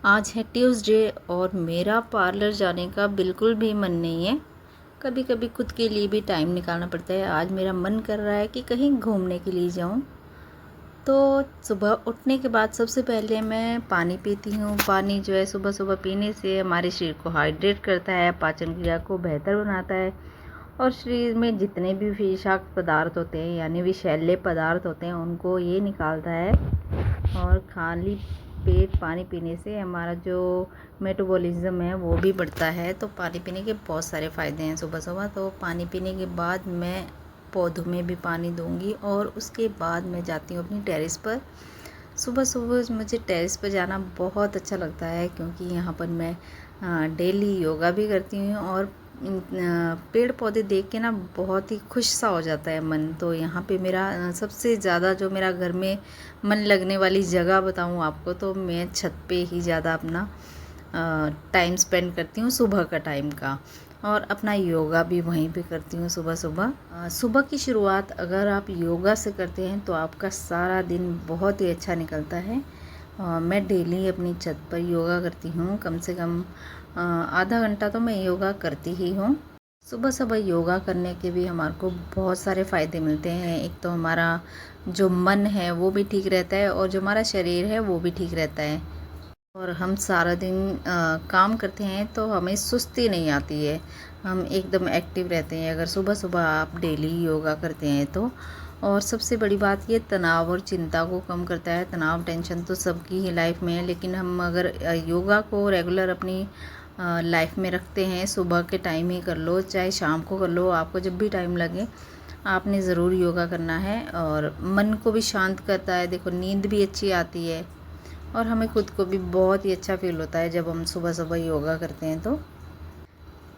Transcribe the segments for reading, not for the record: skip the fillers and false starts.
आज है ट्यूसडे और मेरा पार्लर जाने का बिल्कुल भी मन नहीं है। कभी कभी खुद के लिए भी टाइम निकालना पड़ता है। आज मेरा मन कर रहा है कि कहीं घूमने के लिए जाऊं। तो सुबह उठने के बाद सबसे पहले मैं पानी पीती हूँ। पानी जो है सुबह सुबह पीने से हमारे शरीर को हाइड्रेट करता है, पाचन क्रिया को बेहतर बनाता है और शरीर में जितने भी विषाक्त पदार्थ होते हैं यानी विषैले पदार्थ होते हैं उनको ये निकालता है। और खाली पेट पानी पीने से हमारा जो मेटाबॉलिज्म है वो भी बढ़ता है। तो पानी पीने के बहुत सारे फ़ायदे हैं सुबह सुबह। तो पानी पीने के बाद मैं पौधों में भी पानी दूंगी और उसके बाद मैं जाती हूँ अपनी टेरेस पर। सुबह सुबह मुझे टेरेस पर जाना बहुत अच्छा लगता है क्योंकि यहाँ पर मैं डेली योगा भी करती हूँ और पेड़ पौधे देख के ना बहुत ही खुश सा हो जाता है मन। तो यहाँ पे मेरा सबसे ज़्यादा जो मेरा घर में मन लगने वाली जगह बताऊँ आपको तो मैं छत पे ही ज़्यादा अपना टाइम स्पेंड करती हूँ सुबह का टाइम का। और अपना योगा भी वहीं पे करती हूँ सुबह सुबह। सुबह की शुरुआत अगर आप योगा से करते हैं तो आपका सारा दिन बहुत ही अच्छा निकलता है। मैं डेली अपनी छत पर योगा करती हूँ, कम से कम आधा घंटा तो मैं योगा करती ही हूँ। सुबह सुबह योगा करने के भी हमारे को बहुत सारे फ़ायदे मिलते हैं। एक तो हमारा जो मन है वो भी ठीक रहता है और जो हमारा शरीर है वो भी ठीक रहता है। और हम सारा दिन काम करते हैं तो हमें सुस्ती नहीं आती है, हम एकदम एक्टिव रहते हैं अगर सुबह सुबह आप डेली योगा करते हैं तो। और सबसे बड़ी बात ये तनाव और चिंता को कम करता है। तनाव टेंशन तो सबकी ही लाइफ में है, लेकिन हम अगर योगा को रेगुलर अपनी लाइफ में रखते हैं, सुबह के टाइम ही कर लो चाहे शाम को कर लो, आपको जब भी टाइम लगे आपने ज़रूर योगा करना है। और मन को भी शांत करता है, देखो नींद भी अच्छी आती है और हमें खुद को भी बहुत ही अच्छा फील होता है जब हम सुबह सुबह योगा करते हैं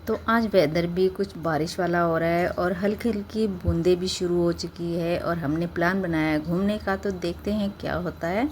तो आज वेदर भी कुछ बारिश वाला हो रहा है और हल्की हल्की बूंदें भी शुरू हो चुकी है और हमने प्लान बनाया है घूमने का, तो देखते हैं क्या होता है।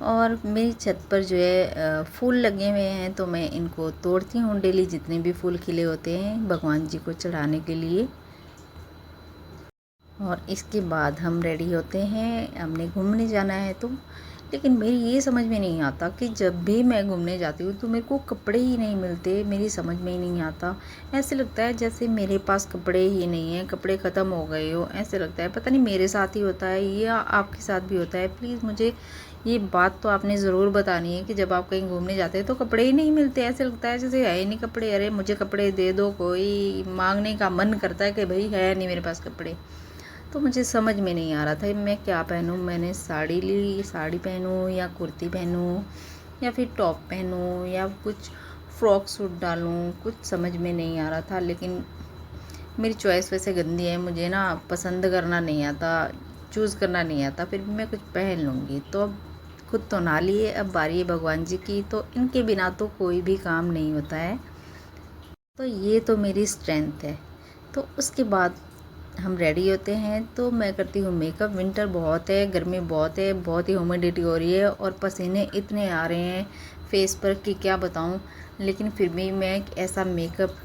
और मेरी छत पर जो है फूल लगे हुए हैं तो मैं इनको तोड़ती हूँ डेली, जितने भी फूल खिले होते हैं भगवान जी को चढ़ाने के लिए। और इसके बाद हम रेडी होते हैं, हमने घूमने जाना है तो। लेकिन मेरी ये समझ में नहीं आता कि जब भी मैं घूमने जाती हूँ तो मेरे को कपड़े ही नहीं मिलते, मेरी समझ में ही नहीं आता। ऐसे लगता है जैसे मेरे पास कपड़े ही नहीं हैं, कपड़े ख़त्म हो गए हो, ऐसे लगता है। पता नहीं मेरे साथ ही होता है या आपके साथ भी होता है। प्लीज़ मुझे ये बात तो आपने ज़रूर बतानी है कि जब आप कहीं घूमने जाते हैं तो कपड़े ही नहीं मिलते, ऐसे लगता है जैसे है ही नहीं कपड़े। अरे मुझे कपड़े दे दो, कोई मांगने का मन करता है कि भाई है नहीं मेरे पास कपड़े। तो मुझे समझ में नहीं आ रहा था मैं क्या पहनूं। मैंने साड़ी ली, साड़ी पहनूं या कुर्ती पहनूं या फिर टॉप पहनूं या कुछ फ्रॉक सूट डालूं, कुछ समझ में नहीं आ रहा था। लेकिन मेरी चॉइस वैसे गंदी है, मुझे ना पसंद करना नहीं आता, चूज़ करना नहीं आता, फिर भी मैं कुछ पहन लूँगी। तो अब खुद तो ना लिए, अब बारी है भगवान जी की, तो इनके बिना तो कोई भी काम नहीं होता है। तो ये तो मेरी स्ट्रेंथ है। तो उसके बाद हम रेडी होते हैं तो मैं करती हूँ मेकअप। विंटर बहुत है, गर्मी बहुत है, बहुत ही ह्यूमिडिटी हो रही है और पसीने इतने आ रहे हैं फेस पर कि क्या बताऊँ। लेकिन फिर भी मैं एक ऐसा मेकअप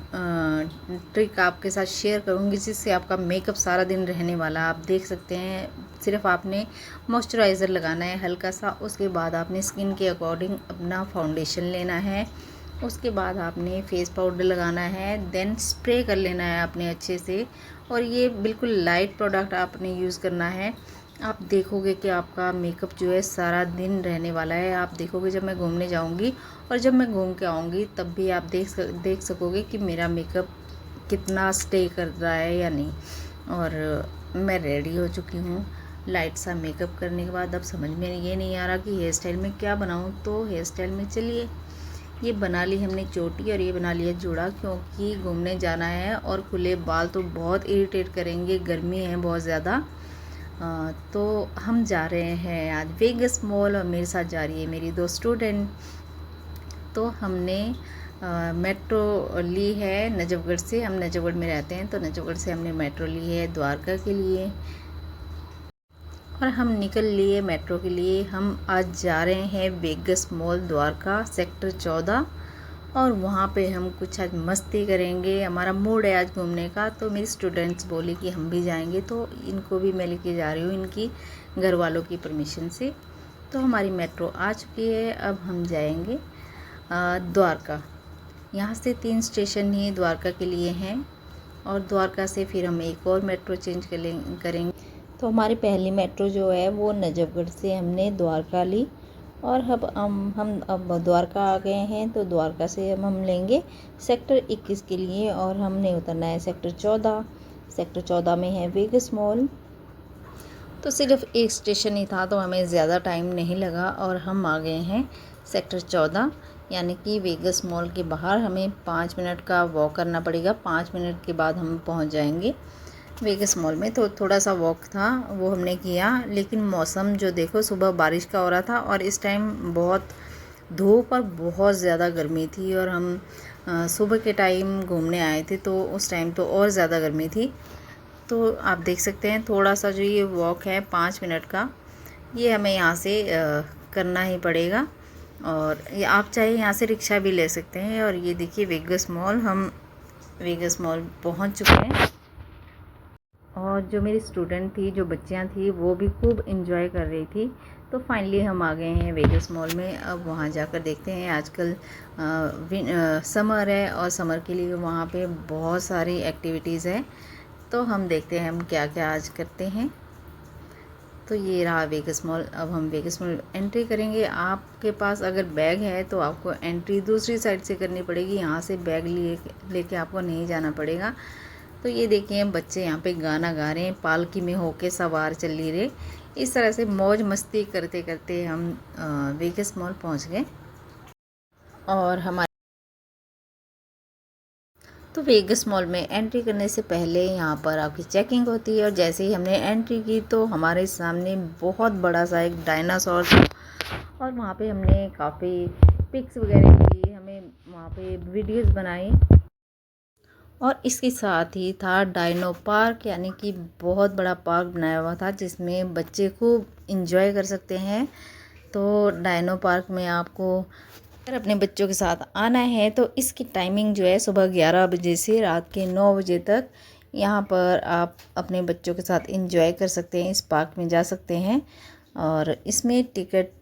ट्रिक आपके साथ शेयर करूँगी जिससे आपका मेकअप सारा दिन रहने वाला। आप देख सकते हैं, सिर्फ आपने मॉइस्चराइज़र लगाना है हल्का सा, उसके बाद आपने स्किन के अकॉर्डिंग अपना फाउंडेशन लेना है, उसके बाद आपने फेस पाउडर लगाना है, देन स्प्रे कर लेना है आपने अच्छे से। और ये बिल्कुल लाइट प्रोडक्ट आपने यूज़ करना है। आप देखोगे कि आपका मेकअप जो है सारा दिन रहने वाला है। आप देखोगे जब मैं घूमने जाऊंगी और जब मैं घूम के आऊँगी तब भी आप देख सकोगे कि मेरा मेकअप कितना स्टे कर रहा है या नहीं। और मैं रेडी हो चुकी हूँ लाइट सा मेकअप करने के बाद। अब समझ में ये नहीं आ रहा कि हेयर स्टाइल में क्या बनाऊँ, तो हेयर स्टाइल में चलिए ये बना ली हमने चोटी और ये बना लिया जूड़ा, क्योंकि घूमने जाना है और खुले बाल तो बहुत इरिटेट करेंगे, गर्मी है बहुत ज़्यादा। तो हम जा रहे हैं आज वेगस मॉल और मेरे साथ जा रही है मेरी दो स्टूडेंट। तो हमने मेट्रो ली है नजफगढ़ से, हम नजफगढ़ में रहते हैं तो नजफगढ़ से हमने मेट्रो ली है द्वारका के लिए और हम निकल लिए मेट्रो के लिए। हम आज जा रहे हैं वेगस मॉल द्वारका सेक्टर 14 और वहाँ पे हम कुछ आज मस्ती करेंगे। हमारा मूड है आज घूमने का, तो मेरी स्टूडेंट्स बोली कि हम भी जाएंगे तो इनको भी मैं लेके जा रही हूँ इनकी घर वालों की परमिशन से। तो हमारी मेट्रो आ चुकी है, अब हम जाएंगे। द्वारका। यहाँ से 3 स्टेशन ही द्वारका के लिए हैं और द्वारका से फिर हम एक और मेट्रो चेंज करेंगे। तो हमारी पहली मेट्रो जो है वो नजफगढ़ से हमने द्वारका ली और अब हम अब द्वारका आ गए हैं। तो द्वारका से हम लेंगे सेक्टर 21 के लिए और हमने उतरना है सेक्टर 14। सेक्टर 14 में है वेगस मॉल। तो सिर्फ एक स्टेशन ही था तो हमें ज़्यादा टाइम नहीं लगा और हम आ गए हैं सेक्टर 14, यानी कि वेगस मॉल के बाहर। हमें 5 मिनट का वॉक करना पड़ेगा। 5 मिनट के बाद हम पहुंच जाएंगे वेगस मॉल में। तो थोड़ा सा वॉक था वो हमने किया, लेकिन मौसम जो देखो सुबह बारिश का हो रहा था और इस टाइम बहुत धूप और बहुत ज़्यादा गर्मी थी। और हम सुबह के टाइम घूमने आए थे तो उस टाइम तो और ज़्यादा गर्मी थी। तो आप देख सकते हैं थोड़ा सा जो ये वॉक है 5 मिनट का, ये हमें यहाँ से करना ही पड़ेगा। और ये आप चाहे यहाँ से रिक्शा भी ले सकते हैं। और ये देखिए वेगस मॉल, हम वेगस मॉल पहुँच चुके हैं। और जो मेरी स्टूडेंट थी, जो बच्चियाँ थी, वो भी खूब इंजॉय कर रही थी। तो फाइनली हम आ गए हैं वेगस मॉल में। अब वहाँ जाकर देखते हैं। आजकल समर है और समर के लिए वहाँ पे बहुत सारी एक्टिविटीज़ है। तो हम देखते हैं हम क्या क्या आज करते हैं। तो ये रहा वेगस मॉल। अब हम वेगस मॉल एंट्री करेंगे। आपके पास अगर बैग है तो आपको एंट्री दूसरी साइड से करनी पड़ेगी, यहाँ से बैग लेके आपको नहीं जाना पड़ेगा। तो ये देखिए बच्चे यहाँ पे गाना गा रहे हैं, पालकी में होके सवार चल रहे। इस तरह से मौज मस्ती करते करते हम वेगस मॉल पहुँच गए। और हमारे तो वेगस मॉल में एंट्री करने से पहले यहाँ पर आपकी चेकिंग होती है। और जैसे ही हमने एंट्री की तो हमारे सामने बहुत बड़ा सा एक डायनासोर था और वहाँ पे हमने काफ़ी पिक्स वगैरह की, हमें वहाँ पे वीडियोस बनाई। और इसके साथ ही था डायनो पार्क, यानी कि बहुत बड़ा पार्क बनाया हुआ था जिसमें बच्चे खूब इंजॉय कर सकते हैं। तो डायनो पार्क में आपको अगर अपने बच्चों के साथ आना है तो इसकी टाइमिंग जो है सुबह 11 बजे से रात के 9 बजे तक यहाँ पर आप अपने बच्चों के साथ इंजॉय कर सकते हैं, इस पार्क में जा सकते हैं। और इसमें टिकट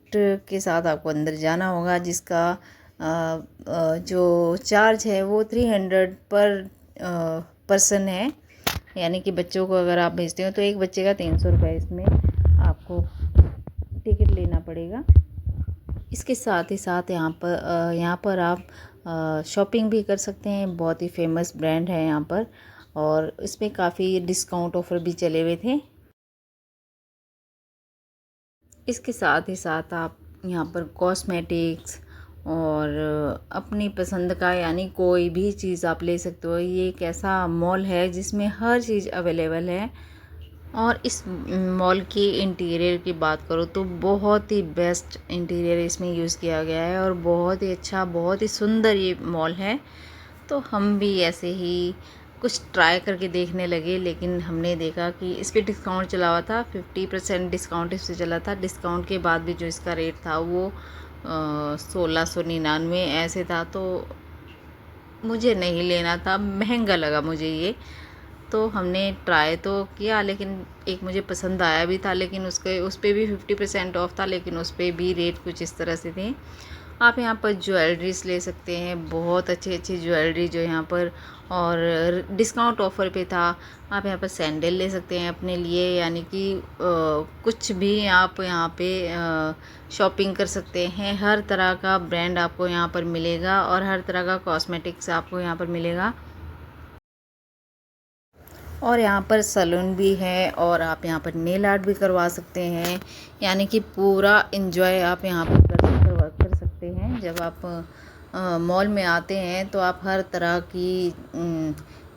के साथ आपको अंदर जाना होगा, जिसका जो चार्ज है वो 300 पर पर्सन है। यानी कि बच्चों को अगर आप भेजते हो तो एक बच्चे का 300 रुपये इसमें आपको टिकट लेना पड़ेगा। इसके साथ ही साथ यहाँ पर आप शॉपिंग भी कर सकते हैं। बहुत ही फेमस ब्रांड है यहाँ पर और इसमें काफ़ी डिस्काउंट ऑफर भी चले हुए थे। इसके साथ ही साथ आप यहाँ पर कॉस्मेटिक्स और अपनी पसंद का यानी कोई भी चीज़ आप ले सकते हो। ये एक ऐसा मॉल है जिसमें हर चीज़ अवेलेबल है। और इस मॉल की इंटीरियर की बात करो तो बहुत ही बेस्ट इंटीरियर इसमें यूज़ किया गया है और बहुत ही अच्छा, बहुत ही सुंदर ये मॉल है। तो हम भी ऐसे ही कुछ ट्राई करके देखने लगे, लेकिन हमने देखा कि इस पर डिस्काउंट चला हुआ था, 50% डिस्काउंट इस पर चला था। डिस्काउंट के बाद भी जो इसका रेट था वो 1699 ऐसे था। तो मुझे नहीं लेना था, महंगा लगा मुझे ये। तो हमने ट्राई तो किया, लेकिन एक मुझे पसंद आया भी था, लेकिन उस पर भी 50% ऑफ था, लेकिन उस पर भी रेट कुछ इस तरह से थे। आप यहाँ पर ज्वेलरीज ले सकते हैं, बहुत अच्छी अच्छी ज्वेलरी जो यहाँ पर और डिस्काउंट ऑफर पे था। आप यहाँ पर सैंडल ले सकते हैं अपने लिए, यानी कि कुछ भी आप यहाँ पे शॉपिंग कर सकते हैं। हर तरह का ब्रांड आपको यहाँ पर मिलेगा और हर तरह का कॉस्मेटिक्स आपको यहाँ पर मिलेगा। और यहाँ पर सैलून भी है और आप यहाँ पर नेल आर्ट भी करवा सकते हैं, यानी कि पूरा एंजॉय आप यहाँ पर कर सकते हैं। जब आप मॉल में आते हैं तो आप हर तरह की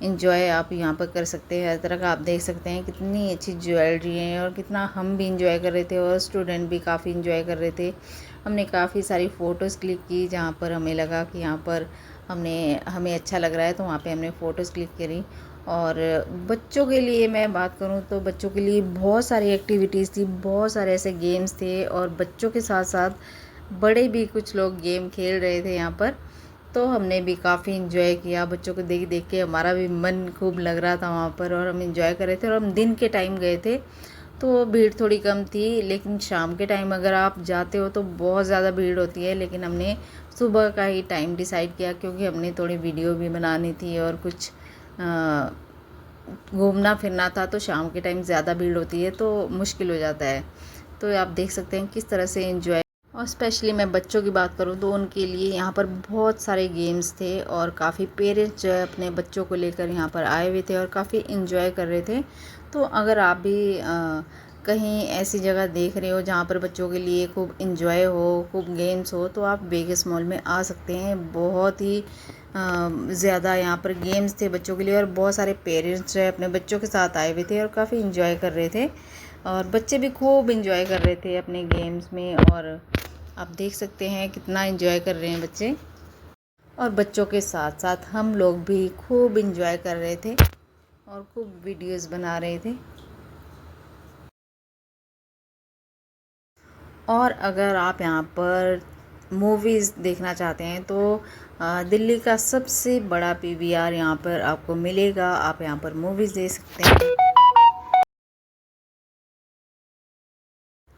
एंजॉय आप यहाँ पर कर सकते हैं। हर तरह का आप देख सकते हैं कितनी अच्छी ज्वेलरी है और कितना हम भी इंजॉय कर रहे थे और स्टूडेंट भी काफ़ी इंजॉय कर रहे थे। हमने काफ़ी सारी फ़ोटोज़ क्लिक की, जहाँ पर हमें लगा कि यहाँ पर हमें अच्छा लग रहा है तो वहाँ पे हमने फ़ोटोज़ क्लिक करी। और बच्चों के लिए मैं बात करूँ तो बच्चों के लिए बहुत सारी एक्टिविटीज़ थी, बहुत सारे ऐसे गेम्स थे और बच्चों के साथ साथ बड़े भी कुछ लोग गेम खेल रहे थे यहाँ पर। तो हमने भी काफ़ी इंजॉय किया, बच्चों को देख देख के हमारा भी मन खूब लग रहा था वहाँ पर और हम इंजॉय कर रहे थे। और हम दिन के टाइम गए थे तो भीड़ थोड़ी कम थी, लेकिन शाम के टाइम अगर आप जाते हो तो बहुत ज़्यादा भीड़ होती है। लेकिन हमने सुबह का ही टाइम डिसाइड किया, क्योंकि हमने थोड़ी वीडियो भी बनानी थी और कुछ घूमना फिरना था। तो शाम के टाइम ज़्यादा भीड़ होती है तो मुश्किल हो जाता है। तो आप देख सकते हैं किस तरह से एंजॉय, और स्पेशली मैं बच्चों की बात करूं तो उनके लिए यहाँ पर बहुत सारे गेम्स थे और काफ़ी पेरेंट्स जो है अपने बच्चों को लेकर यहाँ पर आए हुए थे और काफ़ी इन्जॉय कर रहे थे। तो अगर आप भी कहीं ऐसी जगह देख रहे हो जहाँ पर बच्चों के लिए खूब इन्जॉय हो, खूब गेम्स हो, तो आप वेगस मॉल में आ सकते हैं। बहुत ही ज़्यादा यहाँ पर गेम्स थे बच्चों के लिए और बहुत सारे पेरेंट्स जो है अपने बच्चों के साथ आए हुए थे और काफ़ी इन्जॉय कर रहे थे और बच्चे भी खूब इन्जॉय कर रहे थे अपने गेम्स में। और आप देख सकते हैं कितना एंजॉय कर रहे हैं बच्चे, और बच्चों के साथ साथ हम लोग भी खूब एंजॉय कर रहे थे और खूब वीडियोस बना रहे थे। और अगर आप यहाँ पर मूवीज़ देखना चाहते हैं तो दिल्ली का सबसे बड़ा पीवीआर यहाँ पर आपको मिलेगा। आप यहाँ पर मूवीज़ देख सकते हैं।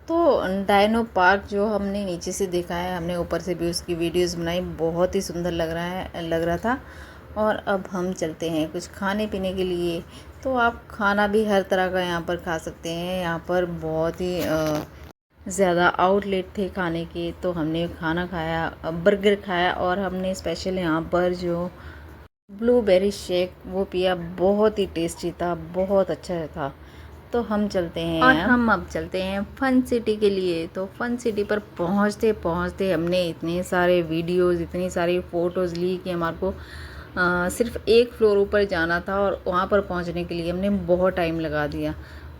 तो डायनो पार्क जो हमने नीचे से देखा है, हमने ऊपर से भी उसकी वीडियोस बनाई, बहुत ही सुंदर लग रहा था। और अब हम चलते हैं कुछ खाने पीने के लिए। तो आप खाना भी हर तरह का यहाँ पर खा सकते हैं। यहाँ पर बहुत ही ज़्यादा आउटलेट थे खाने के, तो हमने खाना खाया, बर्गर खाया और हमने स्पेशल यहाँ पर जो ब्लूबेरी शेक वो पिया, बहुत ही टेस्टी था, बहुत अच्छा था। तो हम चलते हैं और हम अब चलते हैं फन सिटी के लिए। तो फन सिटी पर पहुंचते पहुंचते हमने इतने सारे वीडियोस, इतनी सारी फ़ोटोज़ ली कि हमारे को सिर्फ एक फ्लोर ऊपर जाना था और वहाँ पर पहुँचने के लिए हमने बहुत टाइम लगा दिया।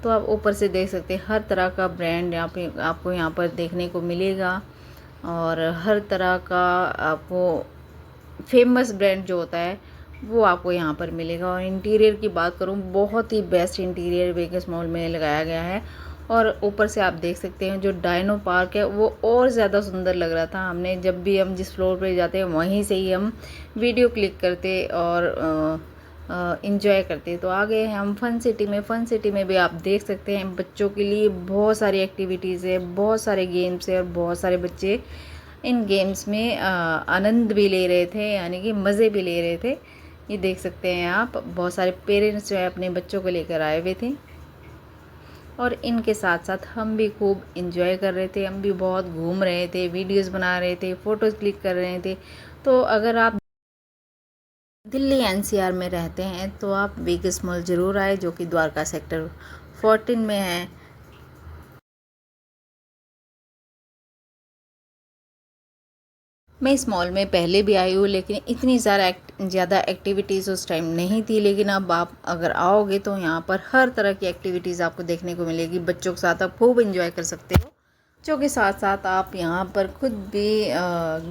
तो आप ऊपर से देख सकते हैं हर तरह का ब्रांड यहाँ पे आपको यहाँ पर देखने को मिलेगा और हर तरह का आपको फेमस ब्रांड जो होता है वो आपको यहाँ पर मिलेगा। और इंटीरियर की बात करूँ, बहुत ही बेस्ट इंटीरियर वेगस मॉल में लगाया गया है। और ऊपर से आप देख सकते हैं जो डायनो पार्क है वो और ज़्यादा सुंदर लग रहा था। हमने जब भी हम जिस फ्लोर पे जाते हैं वहीं से ही हम वीडियो क्लिक करते और इंजॉय करते। तो आ गए हैं हम फन सिटी में। फन सिटी में भी आप देख सकते हैं बच्चों के लिए बहुत सारी एक्टिविटीज़ है, बहुत सारे गेम्स है और बहुत सारे बच्चे इन गेम्स में आनंद भी ले रहे थे, यानी कि मज़े भी ले रहे थे। ये देख सकते हैं आप, बहुत सारे पेरेंट्स जो है अपने बच्चों को लेकर आए हुए थे और इनके साथ साथ हम भी खूब इंजॉय कर रहे थे। हम भी बहुत घूम रहे थे, वीडियोस बना रहे थे, फ़ोटोज़ क्लिक कर रहे थे। तो अगर आप दिल्ली एनसीआर में रहते हैं तो आप वेगस मॉल ज़रूर आए, जो कि द्वारका सेक्टर 14 में है। मैं इस मॉल में पहले भी आई हूँ, लेकिन इतनी ज़्यादा एक्टिविटीज़ उस टाइम नहीं थी। लेकिन अब आप अगर आओगे तो यहाँ पर हर तरह की एक्टिविटीज़ आपको देखने को मिलेगी। बच्चों के साथ आप खूब एंजॉय कर सकते हो। बच्चों के साथ साथ आप यहाँ पर खुद भी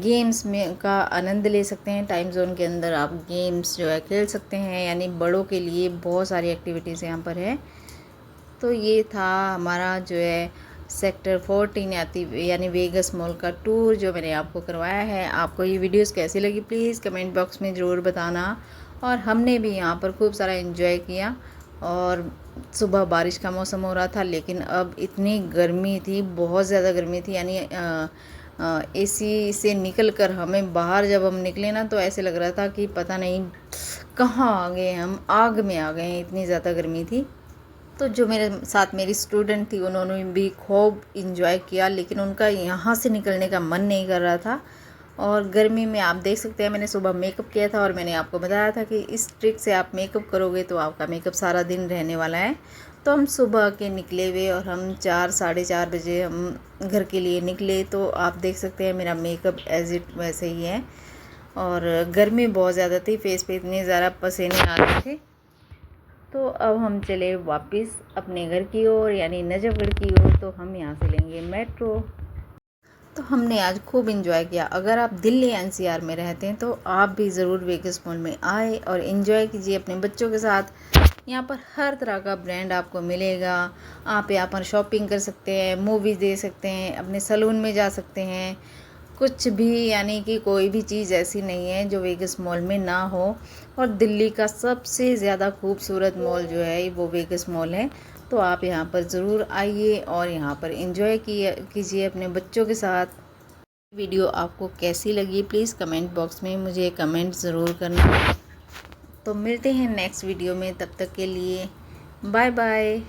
गेम्स में का आनंद ले सकते हैं। टाइम जोन के अंदर आप गेम्स जो है खेल सकते हैं, यानी बड़ों के लिए बहुत सारी एक्टिविटीज़ यहाँ पर है। तो ये था हमारा जो है सेक्टर 14 यानी वेगस मॉल का टूर जो मैंने आपको करवाया है। आपको ये वीडियोस कैसी लगी प्लीज़ कमेंट बॉक्स में ज़रूर बताना। और हमने भी यहाँ पर खूब सारा एंजॉय किया। और सुबह बारिश का मौसम हो रहा था, लेकिन अब इतनी गर्मी थी, बहुत ज़्यादा गर्मी थी। यानी एसी से निकल कर हमें बाहर जब हम निकले ना तो ऐसे लग रहा था कि पता नहीं कहाँ आ गए, हम आग में आ गए हैं, इतनी ज़्यादा गर्मी थी। तो जो मेरे साथ मेरी स्टूडेंट थी उन्होंने भी खूब इंजॉय किया, लेकिन उनका यहाँ से निकलने का मन नहीं कर रहा था। और गर्मी में आप देख सकते हैं मैंने सुबह मेकअप किया था और मैंने आपको बताया था कि इस ट्रिक से आप मेकअप करोगे तो आपका मेकअप सारा दिन रहने वाला है। तो हम सुबह के निकले हुए और हम 4 साढ़े 4 बजे हम घर के लिए निकले। तो आप देख सकते हैं मेरा मेकअप एज इट वैसे ही है। और गर्मी बहुत ज़्यादा थी, फेस पे इतने ज़्यादा पसीने आ रहे थे। तो अब हम चले वापस अपने घर की ओर, यानी नजफगढ़ की ओर। तो हम यहाँ से लेंगे मेट्रो। तो हमने आज खूब इंजॉय किया। अगर आप दिल्ली एनसीआर में रहते हैं तो आप भी ज़रूर वेगस मॉल में आए और इन्जॉय कीजिए अपने बच्चों के साथ। यहाँ पर हर तरह का ब्रांड आपको मिलेगा। आप यहाँ पर शॉपिंग कर सकते हैं, मूवीज़ देख सकते हैं, अपने सैलून में जा सकते हैं। कुछ भी, यानी कि कोई भी चीज़ ऐसी नहीं है जो वेगस मॉल में ना हो। और दिल्ली का सबसे ज़्यादा खूबसूरत मॉल जो है वो वेगस मॉल है। तो आप यहाँ पर ज़रूर आइए और यहाँ पर एंजॉय कीजिए अपने बच्चों के साथ। वीडियो आपको कैसी लगी प्लीज़ कमेंट बॉक्स में मुझे कमेंट ज़रूर करना। तो मिलते हैं नेक्स्ट वीडियो में, तब तक के लिए बाय बाय।